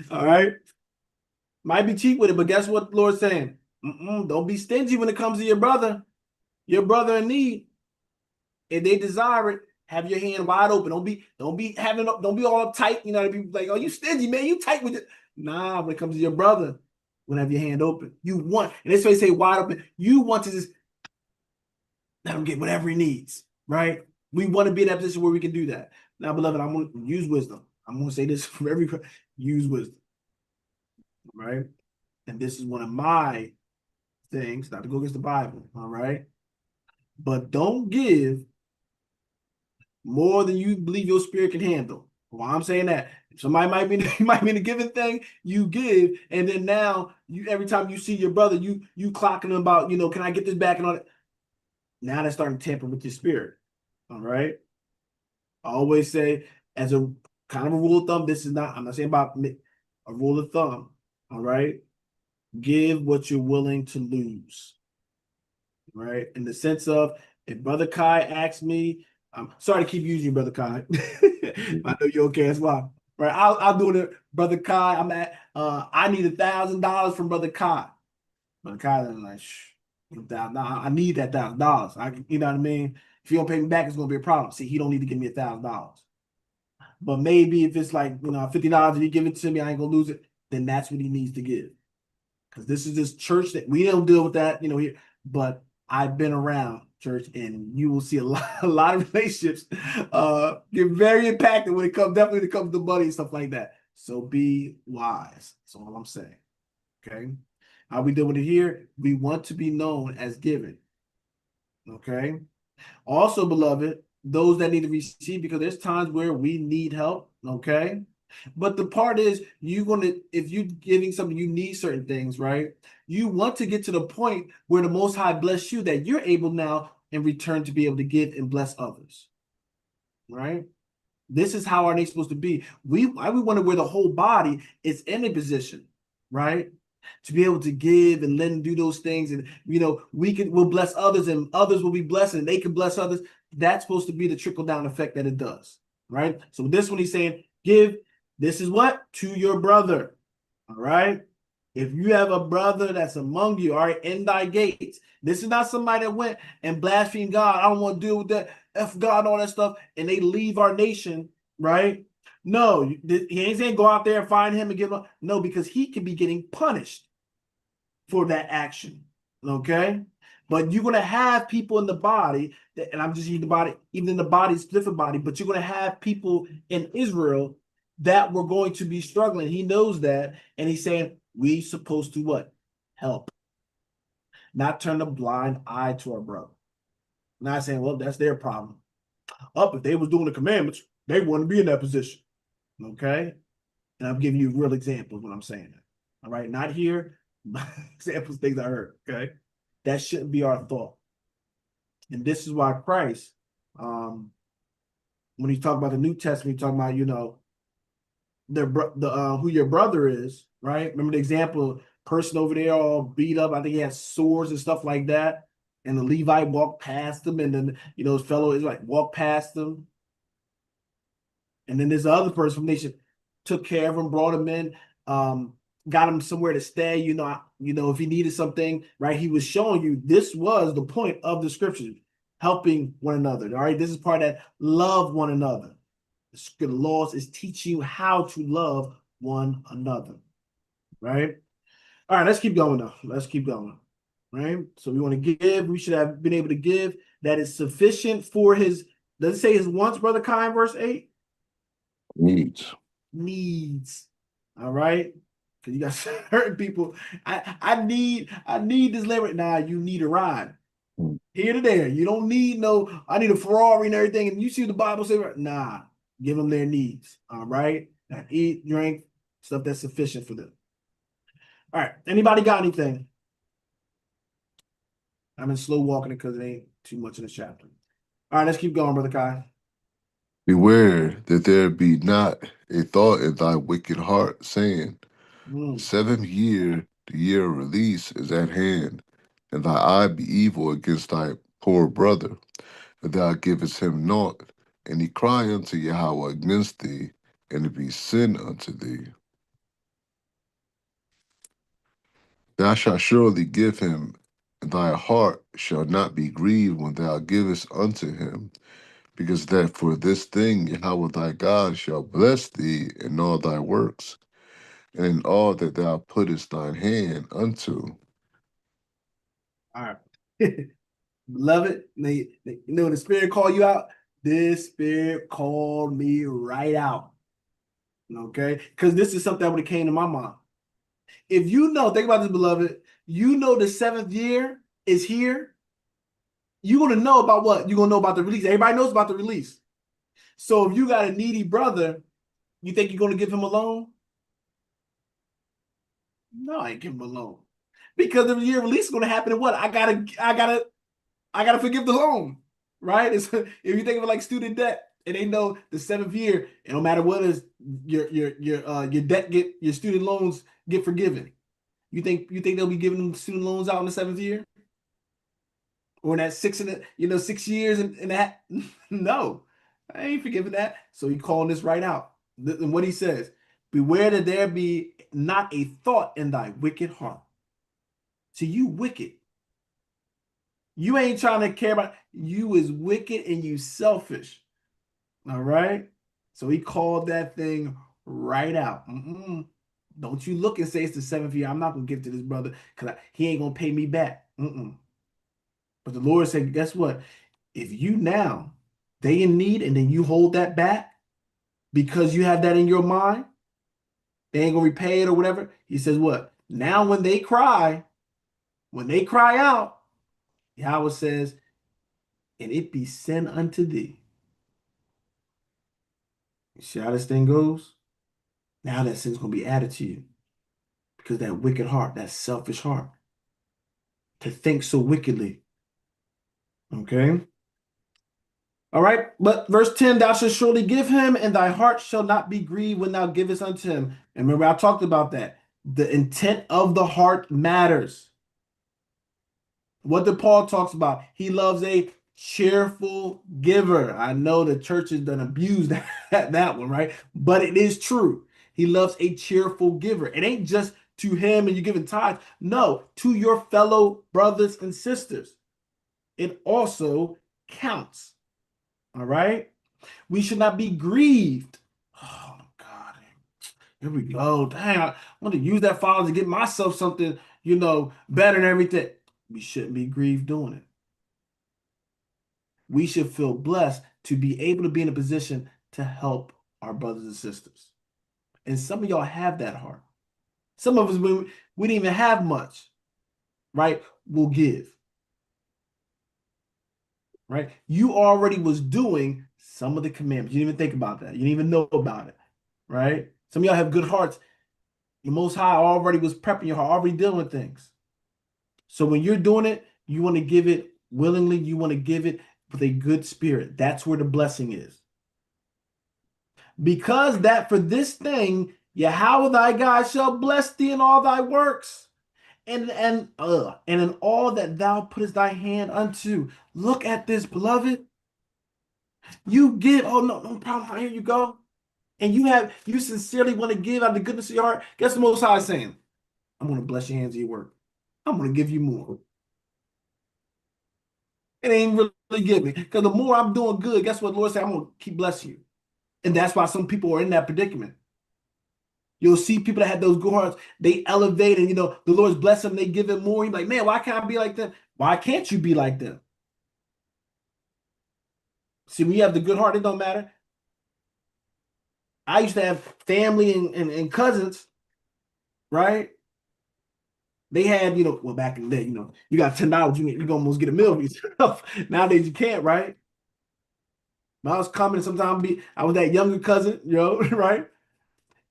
All right. Might be cheap with it, but guess what the Lord's saying? Don't be stingy when it comes to your brother in need. If they desire it, have your hand wide open. Don't be all uptight. You know, to be like, oh, you stingy, man. You tight with it. Nah, when it comes to your brother, when have your hand open. You want, and this way say wide open. You want to just let him get whatever he needs, right? We want to be in that position where we can do that. Now, beloved, I'm going to use wisdom. I'm going to say this for every, use wisdom, right? And this is one of my things, not to go against the Bible, all right? But don't give more than you believe your spirit can handle. Why I'm saying that, somebody might be in a given thing, you give, and then now you, every time you see your brother, you clocking them about, can I get this back and all that. Now that's starting to tamper with your spirit. All right. I always say, as a kind of a rule of thumb, this is not, I'm not saying about a rule of thumb. All right. Give what you're willing to lose. Right. In the sense of, if Brother Kai asks me, I'm sorry to keep using you, Brother Kai. I know you're okay as well. Right. I'll do it, Brother Kai. I need $1,000 from Brother Kai. Brother Kai is like, I need that $1,000. You know what I mean? If you don't pay me back, it's gonna be a problem. See, he don't need to give me $1,000. But maybe if it's like, $50, if you give it to me, I ain't gonna lose it, then that's what he needs to give. Because this is this church that we don't deal with that, here. But I've been around church, and you will see a lot of relationships get very impacted when it comes to money and stuff like that. So be wise. That's all I'm saying. Okay. How we deal with it here? We want to be known as giving. Okay. Also, beloved, those that need to receive, because there's times where we need help. Okay. But the part is, if you're giving something, you need certain things, right? You want to get to the point where the Most High bless you, that you're able now in return to be able to give and bless others. Right? This is how our nation's supposed to be. We wonder where the whole body is in a position, right? To be able to give and let them do those things, and we'll bless others, and others will be blessed, and they can bless others. That's supposed to be the trickle-down effect that it does, right? So this one he's saying, give, this is what? To your brother. All right. If you have a brother that's among you, all right, in thy gates. This is not somebody that went and blasphemed God. I don't want to deal with that, F God, all that stuff, and they leave our nation, right? No, he ain't saying go out there and find him and give him. No, because he could be getting punished for that action. Okay. But you're going to have people in the body, and I'm just using the body, even in the body's different body, but you're going to have people in Israel that were going to be struggling. He knows that. And he's saying, we supposed to what? Help. Not turn a blind eye to our brother. Not saying, well, that's their problem. If they was doing the commandments, They want to be in that position. Okay. And I'm giving you real examples when I'm saying that. All right. Not here, but examples, things I heard. Okay. That shouldn't be our thought. And this is why Christ, when he talked about the New Testament, he talking about, who your brother is, right? Remember the example, person over there all beat up. I think he had swords and stuff like that. And the Levite walked past him, and then his fellow is like walked past him. And then this other person from nation took care of him, brought him in, got him somewhere to stay. If he needed something, right? He was showing you this was the point of the scripture, helping one another. All right, this is part that love one another. The laws is teaching you how to love one another, right? All right, let's keep going now. Let's keep going, right? So we want to give. We should have been able to give. That is sufficient for his. Does it say his wants, Brother Kai, verse 8? Needs. All right. Because you got certain people. I need this labor. Nah, you need a ride. Here to there. You don't need I need a Ferrari and everything. And you see the Bible say, nah, give them their needs. All right. Now eat, drink, stuff that's sufficient for them. All right. Anybody got anything? I'm in slow walking it because it ain't too much in the chapter. All right, let's keep going, Brother Kai. Beware that there be not a thought in thy wicked heart, saying, The 7th year, the year of release, is at hand, and thy eye be evil against thy poor brother, and thou givest him naught, and he cry unto Yahweh against thee, and it be sin unto thee. Thou shalt surely give him, and thy heart shall not be grieved when thou givest unto him, because that for this thing Yahweh thy God shall bless thee in all thy works, and in all that thou puttest thine hand unto. All right. Beloved, when the Spirit call you out, this Spirit called me right out. Okay? Because this is something that would have came to my mind. If think about this, beloved, the 7th year is here. You're going to know about what? You're going to know about the release. Everybody knows about the release. So if you got a needy brother, you think you're going to give him a loan? No, I ain't give him a loan. Because the year release is going to happen and what? I gotta forgive the loan, right? If you think of it like student debt, and they know the 7th year, and no matter what is your debt your student loans get forgiven. You think they'll be giving them student loans out in the 7th year, or in that 6 years and that? No, I ain't forgiving that. So he calling this right out. And what he says: beware that there be not a thought in thy wicked heart. See, you wicked. You ain't trying to care about you is wicked and you selfish. All right. So he called that thing right out. Don't you look and say it's the 7th year. I'm not gonna give to this brother because he ain't gonna pay me back. But the Lord said, guess what? If you now they in need and then you hold that back because you have that in your mind, they ain't gonna repay it or whatever. He says, what? Now when they cry out, Yahweh says, and it be sin unto thee. You see how this thing goes? Now that sin's going to be added to you because that wicked heart, that selfish heart, to think so wickedly. Okay? All right, but verse 10, thou shalt surely give him, and thy heart shall not be grieved when thou givest unto him. And remember, I talked about that. The intent of the heart matters. What did Paul talks about? He loves a cheerful giver. I know the church has done abused that one, right? But it is true. He loves a cheerful giver. It ain't just to him and you giving tithes. No, to your fellow brothers and sisters. It also counts. All right? We should not be grieved. Oh, God. Here we go. Dang, I want to use that file to get myself something, better and everything. We shouldn't be grieved doing it. We should feel blessed to be able to be in a position to help our brothers and sisters. And some of y'all have that heart. Some of us, we didn't even have much, right? We'll give. Right? You already was doing some of the commandments. You didn't even think about that. You didn't even know about it, right? Some of y'all have good hearts. The Most High already was prepping your heart, already dealing with things. So when you're doing it, you want to give it willingly. You want to give it with a good spirit. That's where the blessing is. Because that for this thing, Yahweh thy God shall bless thee in all thy works, and in all that thou puttest thy hand unto. Look at this, beloved. You give. Oh no problem. Here you go. And you sincerely want to give out of the goodness of your heart. Guess the Most High is saying, I'm going to bless your hands of your work. I'm going to give you more. It ain't really giving. Because the more I'm doing good, guess what the Lord said? I'm going to keep blessing you. And that's why some people are in that predicament. You'll see people that have those good hearts, they elevate and, the Lord's bless them, they give it more. You're like, man, why can't I be like them? Why can't you be like them? See, when you have the good heart, it don't matter. I used to have family and cousins, right? They had, well, back in the day, you got $10, you can almost get a meal for yourself. Nowadays, you can't, right? When I was coming, sometimes I was that younger cousin, right?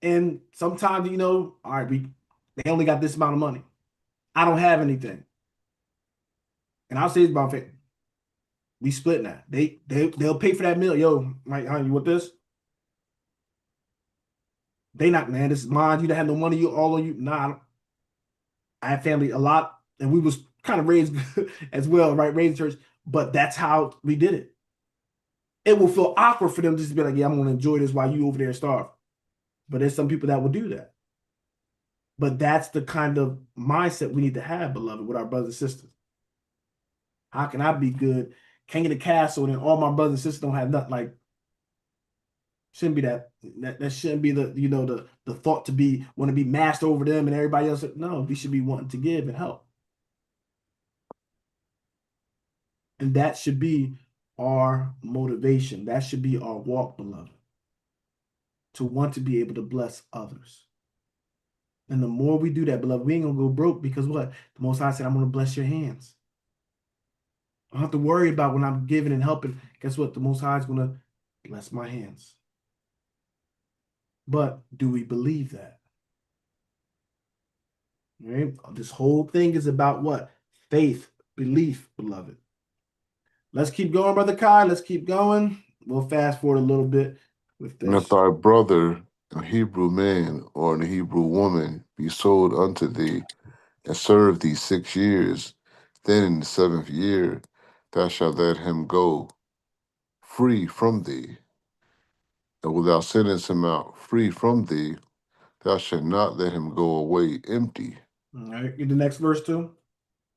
And sometimes, all right, they only got this amount of money. I don't have anything. And I'll say this about family. We split now. They'll pay for that meal. Yo, like, you want this? They not, man, this is mine. You don't have no money, all of you. Nah, I have family a lot, and we was kind of raised as well, right? Raised in church, but that's how we did it. It will feel awkward for them just to be like, yeah, I'm going to enjoy this while you over there starve. But there's some people that will do that. But that's the kind of mindset we need to have, beloved, with our brothers and sisters. How can I be good? King of the castle, and all my brothers and sisters don't have nothing. Like, shouldn't be that shouldn't be the thought to want to be master over them and everybody else. No, we should be wanting to give and help. And that should be our motivation. That should be our walk, beloved. To want to be able to bless others. And the more we do that, beloved, we ain't gonna go broke because what? The Most High said, I'm gonna bless your hands. I don't have to worry about when I'm giving and helping. Guess what? The Most High is gonna bless my hands. But do we believe that? Right? This whole thing is about what? Faith, belief, beloved. Let's keep going, Brother Kai. Let's keep going. We'll fast forward a little bit with And if this. thy brother, a Hebrew man or a Hebrew woman, be sold unto thee, and serve thee 6 years, then in the 7th year thou shalt let him go free from thee. And wilt thou sentence him out free from thee, thou shalt not let him go away empty. All right, get the next verse too.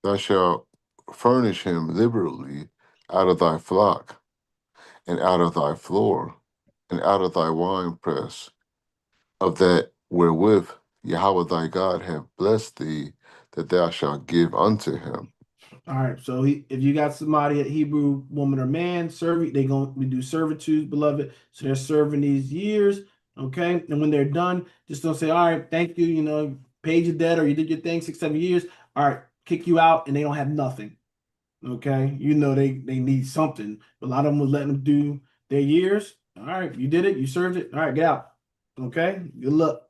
Thou shalt furnish him liberally out of thy flock, and out of thy floor, and out of thy winepress, of that wherewith Yahweh thy God hath blessed thee, that thou shalt give unto him. All right, so if you got somebody, a Hebrew woman or man, we do servitude, beloved. So they're serving these years, okay? And when they're done, just don't say, all right, thank you, paid your debt or you did your thing 6, 7 years. All right, kick you out and they don't have nothing, okay? They need something. But a lot of them was letting them do their years. All right, you did it, you served it. All right, get out, okay? Good luck.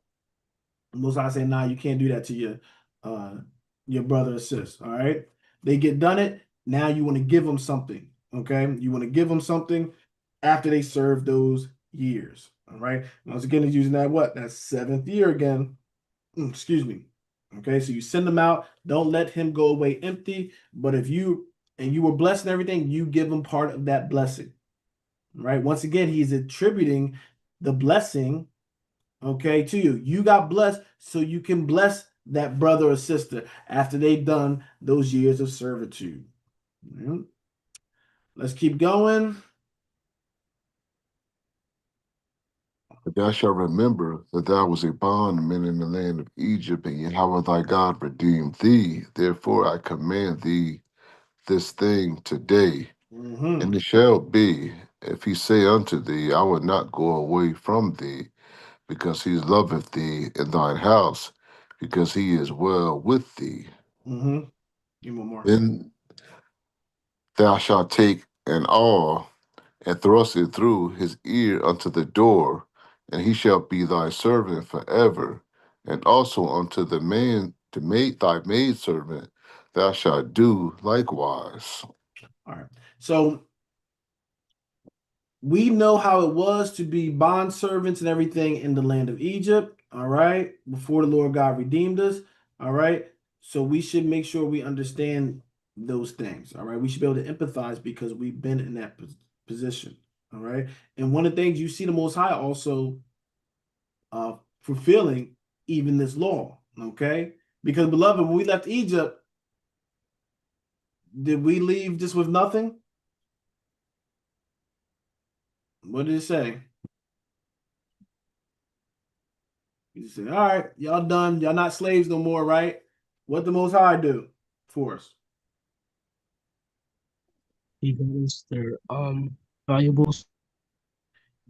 Most High say, nah, you can't do that to your brother or sis, all right? They get done it. Now you want to give them something. Okay. You want to give them something after they serve those years. All right. Once again, he's using that what? That 7th year again. Excuse me. Okay. So you send them out. Don't let him go away empty. But if you were blessed and everything, you give him part of that blessing. Right. Once again, he's attributing the blessing, okay, to you. You got blessed so you can bless that brother or sister after they've done those years of servitude. Let's keep going. But thou shalt remember that thou was a bondman in the land of Egypt, and Yahweh thy God redeemed thee. Therefore I command thee this thing today. And it shall be, if he say unto thee, I will not go away from thee, because he loveth thee in thine house, because he is well with thee. Give me one more. Then thou shalt take an awl and thrust it through his ear unto the door, and he shall be thy servant forever. And also unto the man, to make thy maidservant, thou shalt do likewise. All right. So we know how it was to be bond servants and everything in the land of Egypt. All right. Before the Lord God redeemed us. All right. So we should make sure we understand those things. All right. We should be able to empathize because we've been in that position. All right. And one of the things you see the Most High also fulfilling even this law. Okay. Because, beloved, when we left Egypt, did we leave just with nothing? What did it say? He said, all right, y'all done. Y'all not slaves no more, right? What the Most High do for us? He goes their valuables.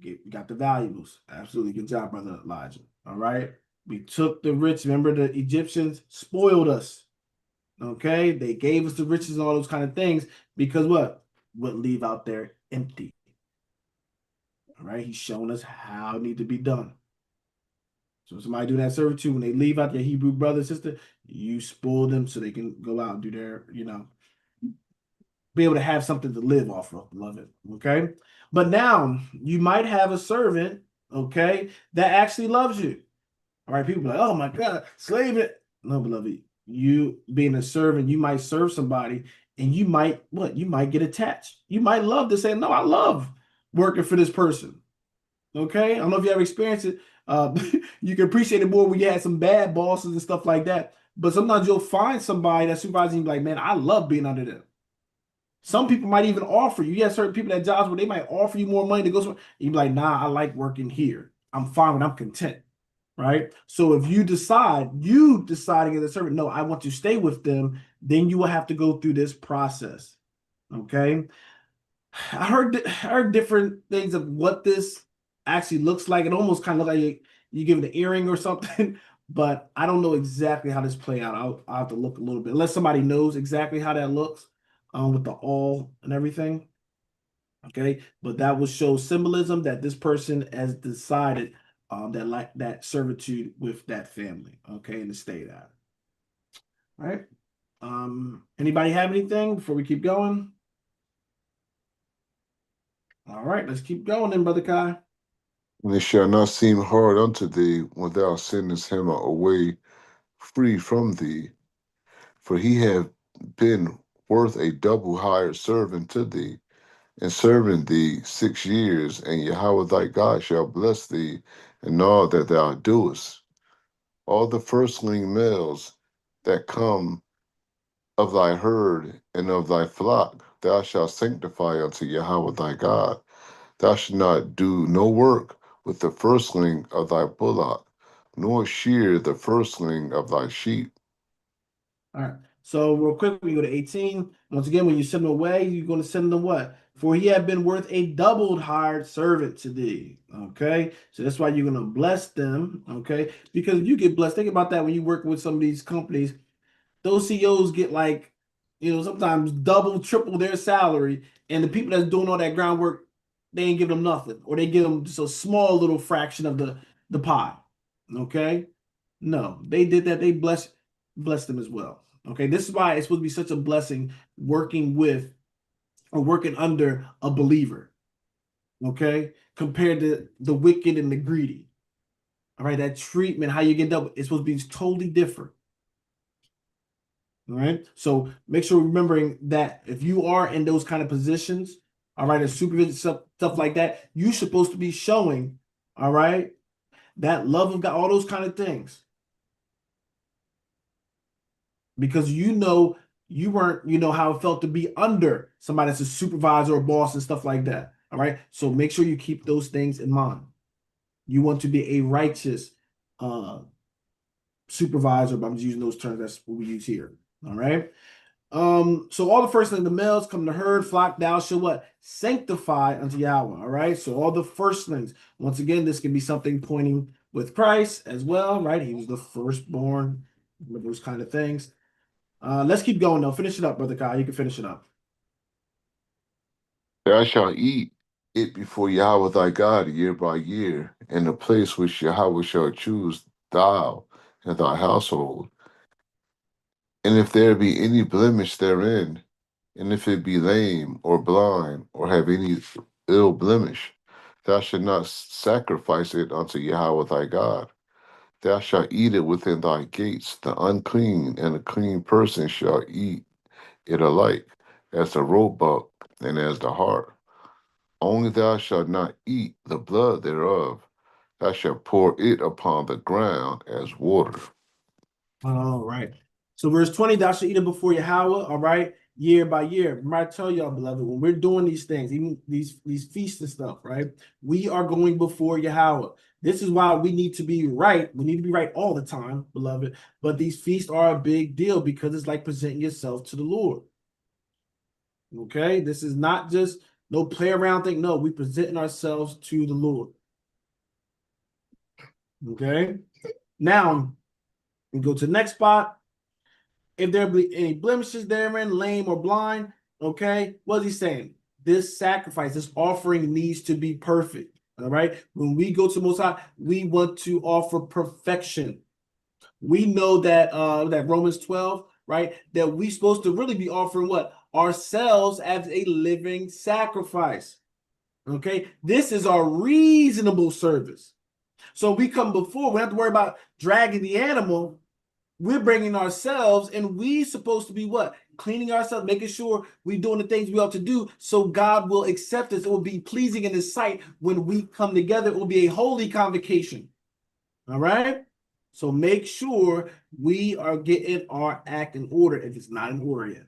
We got the valuables. Absolutely. Good job, Brother Elijah. All right. We took the rich. Remember, the Egyptians spoiled us. Okay. They gave us the riches and all those kind of things because what? Would leave out there empty. All right. He's showing us how it need to be done. So somebody do that servitude when they leave out their Hebrew brother, sister, you spoil them so they can go out and do their, be able to have something to live off of, beloved. Okay. But now you might have a servant, okay, that actually loves you. All right. People be like, oh my God, slave it. No, beloved. You being a servant, you might serve somebody and you might what? You might get attached. You might love to say, no, I love working for this person. Okay. I don't know if you ever experienced it. You can appreciate it more when you had some bad bosses and stuff like that. But sometimes you'll find somebody that's supervising you like, man, I love being under them. Some people might even offer you. You have certain people at jobs where they might offer you more money to go somewhere. You'd be like, nah, I like working here. I'm fine when I'm content. Right. So if you deciding as a servant, no, I want to stay with them, then you will have to go through this process. Okay. I heard different things of what this actually looks like. It almost kind of look like you give it an earring or something, but I don't know exactly how this play out. I'll have to look a little bit, unless somebody knows exactly how that looks, with the all and everything. Okay, but that will show symbolism that this person has decided that like that servitude with that family. Okay, and to stay that. All right. Anybody have anything before we keep going? All right, let's keep going then, Brother Kai. And it shall not seem hard unto thee when thou sendest him away free from thee, for he hath been worth a double hired servant to thee, and serving thee 6 years, and Yahweh thy God shall bless thee in all that thou doest. All the firstling males that come of thy herd and of thy flock thou shalt sanctify unto Yahweh thy God. Thou shalt not do no work with the firstling of thy bullock, nor shear the firstling of thy sheep. All right. So real quick, we go to 18. Once again, when you send them away, you're going to send them what? For he had been worth a doubled hired servant to thee. Okay. So that's why you're going to bless them. Okay. Because you get blessed. Think about that when you work with some of these companies. Those CEOs get like, sometimes double, triple their salary. And the people that's doing all that groundwork, they ain't giving them nothing. Or they give them just a small little fraction of the pie. Okay. No, they did that. They blessed them as well. Okay, this is why it's supposed to be such a blessing working with or working under a believer. Okay, compared to the wicked and the greedy. All right, that treatment, how you get dealt with, it's supposed to be totally different. All right, so make sure remembering that if you are in those kind of positions, all right, and supervision stuff like that, you're supposed to be showing, all right, that love of God, all those kind of things. Because you weren't, how it felt to be under somebody that's a supervisor or boss and stuff like that. All right. So make sure you keep those things in mind. You want to be a righteous supervisor, but I'm just using those terms. That's what we use here. All right. So all the firstlings, the males come to herd, flock, thou shalt what? Sanctify unto Yahweh. All right. So all the firstlings, once again, this can be something pointing with Christ as well, right? He was the firstborn, those kind of things. Let's keep going though. Finish it up, Brother Kai. You can finish it up. Thou shalt eat it before Yahweh thy God year by year, in the place which Yahweh shall choose thou and thy household. And if there be any blemish therein, and if it be lame or blind, or have any ill blemish, thou shalt not sacrifice it unto Yahweh thy God. Thou shalt eat it within thy gates. The unclean and the clean person shall eat it alike, as the roebuck and as the hart. Only thou shalt not eat the blood thereof. Thou shalt pour it upon the ground as water. All right. So verse 20, thou shalt eat it before Yahweh, all right, year by year. Remember, I tell y'all, beloved, when we're doing these things, even these feasts and stuff, right, we are going before Yahweh. This is why we need to be right. We need to be right all the time, beloved. But these feasts are a big deal because it's like presenting yourself to the Lord. Okay? This is not just no play around thing. No, we presenting ourselves to the Lord. Okay? Now, we go to the next spot. If there be any blemishes therein, lame or blind, okay, what is he saying? This sacrifice, this offering needs to be perfect. All right. When we go to Most High, we want to offer perfection. We know that that Romans 12, right? That we supposed to really be offering what? Ourselves as a living sacrifice. Okay. This is our reasonable service. So we come before, we don't have to worry about dragging the animal. We're bringing ourselves, and we supposed to be what? Cleaning ourselves, making sure we're doing the things we ought to do, so God will accept us. It will be pleasing in His sight when we come together. It will be a holy convocation. All right? So make sure we are getting our act in order if it's not in order yet.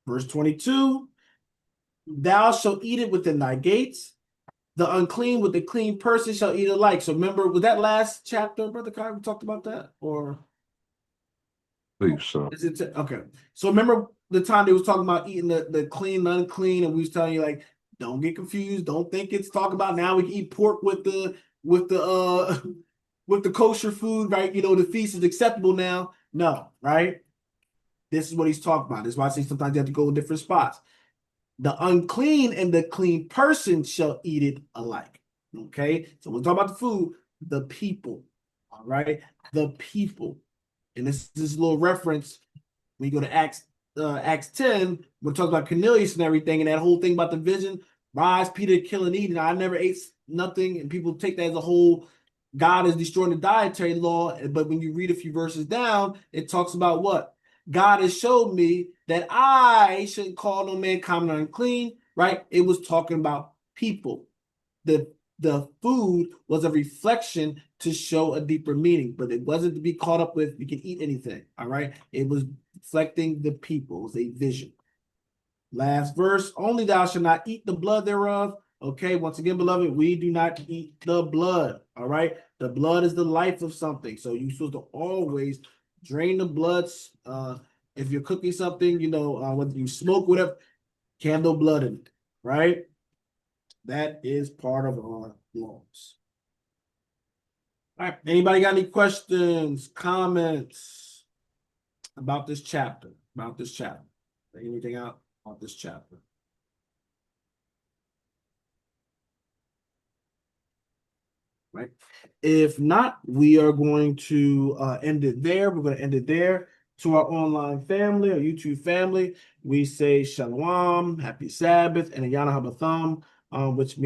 Verse 22, thou shalt eat it within thy gates. The unclean with the clean person shall eat alike. So remember, was that last chapter, Brother Kai, we talked about that? Or... Please, so. Is it okay? So remember the time they was talking about eating the clean, unclean, and we was telling you like, don't get confused. Don't think it's talking about now we can eat pork with the with the kosher food, right? You know, the feast is acceptable now. No, right? This is what he's talking about. This is why I say sometimes you have to go to different spots. The unclean and the clean person shall eat it alike. Okay, so we'll talk about the food, the people. All right, the people. And this is a little reference when you go to Acts 10, we're talking about Cornelius and everything, and that whole thing about the vision, rise, Peter, kill and eat, and I never ate nothing, and people take that as a whole, God is destroying the dietary law, but when you read a few verses down, it talks about what? God has showed me that I shouldn't call no man common or unclean, right? It was talking about people. The food was a reflection to show a deeper meaning, but it wasn't to be caught up with you can eat anything. All right. It was reflecting the people. It was a vision. Last verse, only thou shalt not eat the blood thereof. Okay, once again, beloved, we do not eat the blood. All right. The blood is the life of something. So you're supposed to always drain the blood. If you're cooking something, you know, whether you smoke, whatever, can no blood in it, right? That is part of our laws. All right. Anybody got any questions, comments about this chapter? Anything out about this chapter? Right. If not, we are going to end it there. We're going to end it there. To our online family, our YouTube family, we say Shalom, Happy Sabbath, and Ayana Habatham, which means